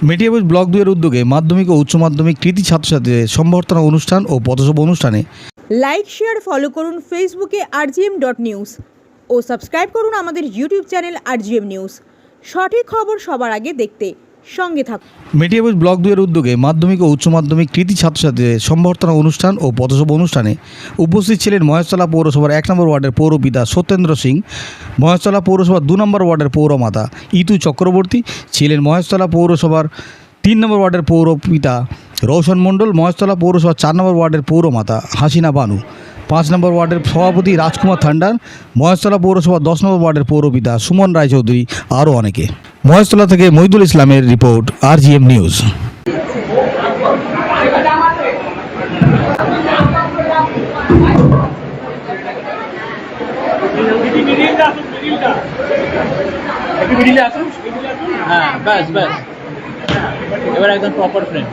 Metiabruz block 2 এর উদ্যোগে মাধ্যমিক ও উচ্চ মাধ্যমিক কৃতি ছাত্রছাত্রীদের সম্বর্ধনা অনুষ্ঠান ও পথসভা অনুষ্ঠানে লাইক শেয়ার ফলো করুন ফেসবুকে rgm.news ও সাবস্ক্রাইব করুন আমাদের ইউটিউব চ্যানেল rgm নিউজ। সঠিক খবর সবার আগে দেখতে সঙ্গে থাকুন। মেটিয়াবুজ ব্লক 2 এর উদ্যোগে মাধ্যমিক ও উচ্চ মাধ্যমিক কৃতি ছাত্রছাত্রীদের সম্বর্ধনা অনুষ্ঠান ও পথসভা অনুষ্ঠানে উপস্থিত ছিলেন মহেশতলা পৌরসভার 1 নম্বর ওয়ার্ডের পৌরপিতা সত্যেন্দ্র সিং, মহেশতলা পৌরসভার 2 নম্বর ওয়ার্ডের পৌরমাতা ইতু চক্রবর্তী, ছিলেন মহেশতলা পৌরসভার 3 নম্বর ওয়ার্ডের পৌরপিতা রৌশন মণ্ডল, মহেশতলা পৌরসভার 4 নম্বর ওয়ার্ডের পৌরমাতা হাসিনা বানু, 5 নম্বর ওয়ার্ডের সভাপতি রাজকুমার থান্ডার, মহেশতলা পৌরসভার 10 নম্বর ওয়ার্ডের পৌরপিতা সুমন রায়চৌধুরী আরও অনেকে। মহেশতলা থেকে মহিদুল ইসলামের রিপোর্ট, RGM নিউজ। হ্যাঁ ব্যাস ব্যাস, এবার একদম প্রপার ফ্রেম।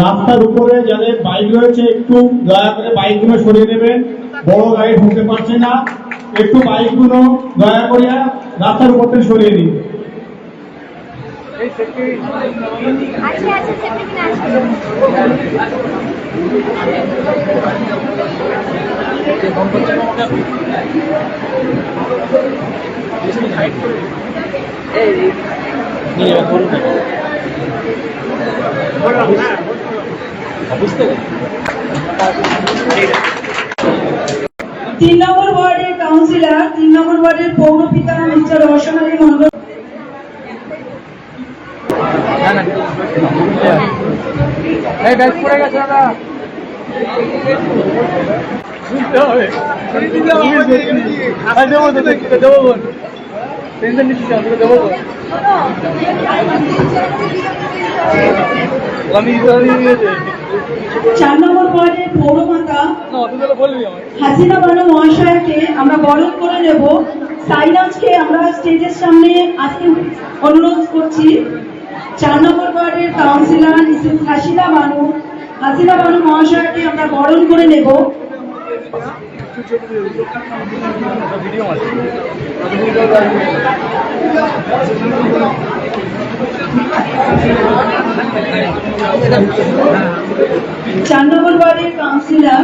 রাস্তার উপরে যাদের বাইক রয়েছে একটু দয়া করে বাইকগুলো সরিয়ে নেবেন, বড় গাড়ি ঢুকতে পারছে না, একটু বাইকগুলো দয়া করে রাস্তার উপর থেকে সরিয়ে নিন। তিন নম্বর ওয়ার্ডের কাউন্সিলর, 3 নম্বর ওয়ার্ডের পৌরপিতা মিস্টার রৌশন আলী মণ্ডল। চার নম্বর ওয়ার্ডের পৌরমাতা হাসিনা বানু মহাশয়াকে আমরা বরণ করে নেব। সাইনাজকে আমরা স্টেজের সামনে আসতে অনুরোধ করছি। 4 নম্বর ওয়ার্ডের কাউন্সিলর হাসিনা বানু মহাশয়কে আমরা বরণ করে নেব। চার নম্বর ওয়ার্ডের কাউন্সিলর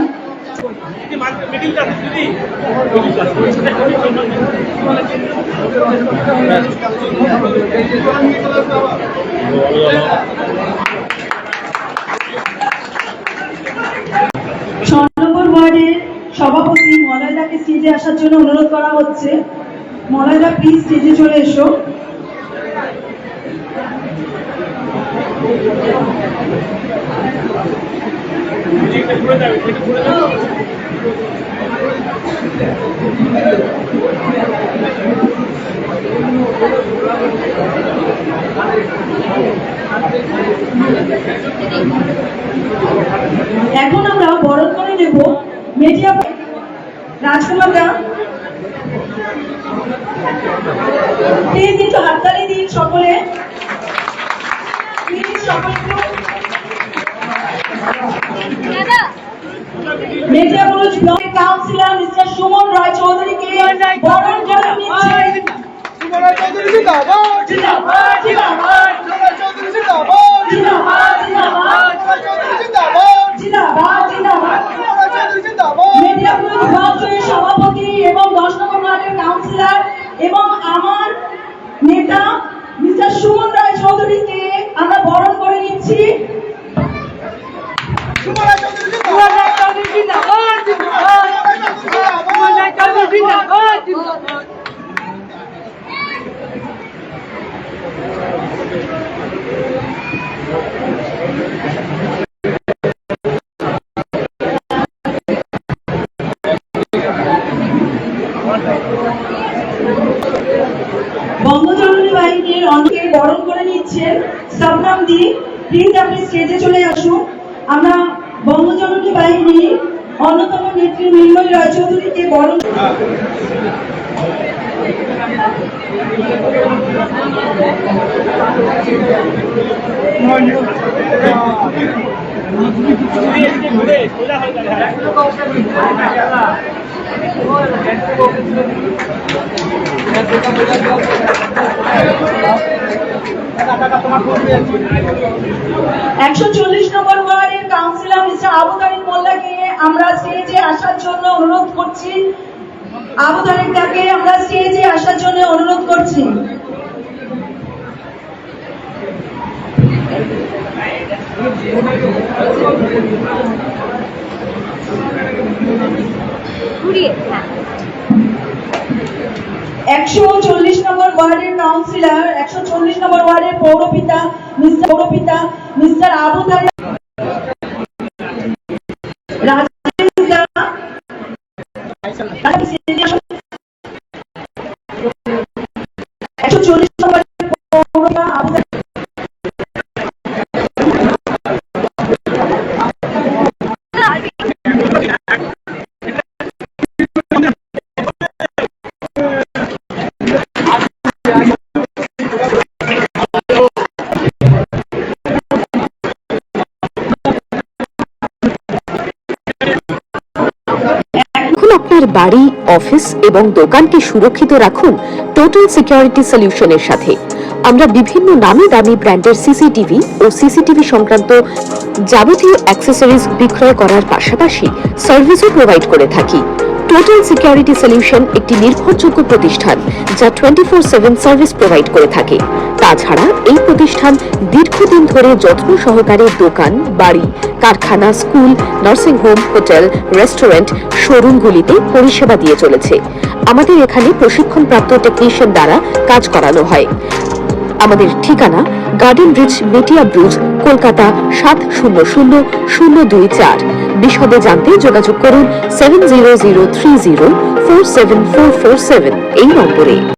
ওয়ার্ডের সভাপতি মলয়দাকে স্টেজে আসার জন্য অনুরোধ করা হচ্ছে। মলয়দা প্লিজ স্টেজে চলে এসো। এখন আমরা বরণ করে নেব মেটিয়া রাজকুমার দা। প্লিজ একটু হাততালি দিন সকলে, প্লিজ সকলে। মেটিয়াবুরুজ ব্লকের কাউন্সিলর মিস্টার সুমন রায় চৌধুরীকে বরণ করে নিচ্ছেন। সুমন রায় চৌধুরী জিন্দাবাদ, জিন্দাবাদ, জিন্দাবাদ। সুমন রায় চৌধুরী জিন্দাবাদ, জিন্দাবাদ, জিন্দাবাদ। সুমন রায় চৌধুরী জিন্দাবাদ, জিন্দাবাদ, জিন্দাবাদ। সুমন রায় চৌধুরী জিন্দাবাদ। মেটিয়াবুরুজ ব্লকের সভাপতি এবং 10 নম্বর ওয়ার্ডের কাউন্সিলর এবং আমার নেতা মিস্টার সুমন রায় চৌধুরীকে আমরা বরণ করে নিচ্ছি। সুমন রায় চৌধুরী জিন্দাবাদ, জিন্দাবাদ। সুমন রায় চৌধুরী জিন্দাবাদ, জিন্দাবাদ। বঙ্গজননী বাহিনীর অনেকে বরণ করে নিচ্ছেন। সাবনাম দি প্লিজ আপনি স্টেজে চলে আসুন। আমরা বঙ্গজননী বাহিনীর অন্যতম নেত্রী মৃন্ময়ী রায়চৌধুরীকে বরণ নম্বর ওয়ার্ডের কাউন্সিলর মিস্টার আবু তারিক মোল্লাকে আমরা স্টেজে আসার জন্য অনুরোধ করছি। আবু তারিককে আমরা স্টেজে আসার জন্য অনুরোধ করছি। একশো 40 নম্বর ওয়ার্ডের কাউন্সিলর, 140 নম্বর ওয়ার্ডের পৌরপিতা মিস্টার আবু তারিক আপনার বাড়ি, অফিস এবং দোকানকে সুরক্ষিত রাখুন টোটাল সিকিউরিটি সলিউশনের সাথে। আমরা বিভিন্ন নামি দামি ব্র্যান্ডের সিসিটিভি ও সিসিটিভি সংক্রান্ত যাবতীয় অ্যাক্সেসরিজ বিক্রয় করার পাশাপাশি সার্ভিসও প্রোভাইড করে থাকি। টোটাল সিকিউরিটি সলিউশন একটি নির্ভরযোগ্য প্রতিষ্ঠান যা 24/7 সার্ভিস প্রোভাইড করে থাকে। তাছাড়া এই প্রতিষ্ঠান দীর্ঘদিন ধরে যত্ন সহকারে দোকান, বাড়ি, কারখানা, school, nursing home, hotel, restaurant, শোরুমগুলিতে পরিষেবা দিয়ে চলেছে। আমাদের এখানে প্রশিক্ষণপ্রাপ্ত টেকনিশিয়ান দ্বারা কাজ করানো হয়। আমাদের ঠিকানা গার্ডেন রিচ, মেটিয়া ব্রুজ, কলকাতা 700024। বিশদে জানতে যোগাযোগ করুন 7003047447 এই নম্বরে।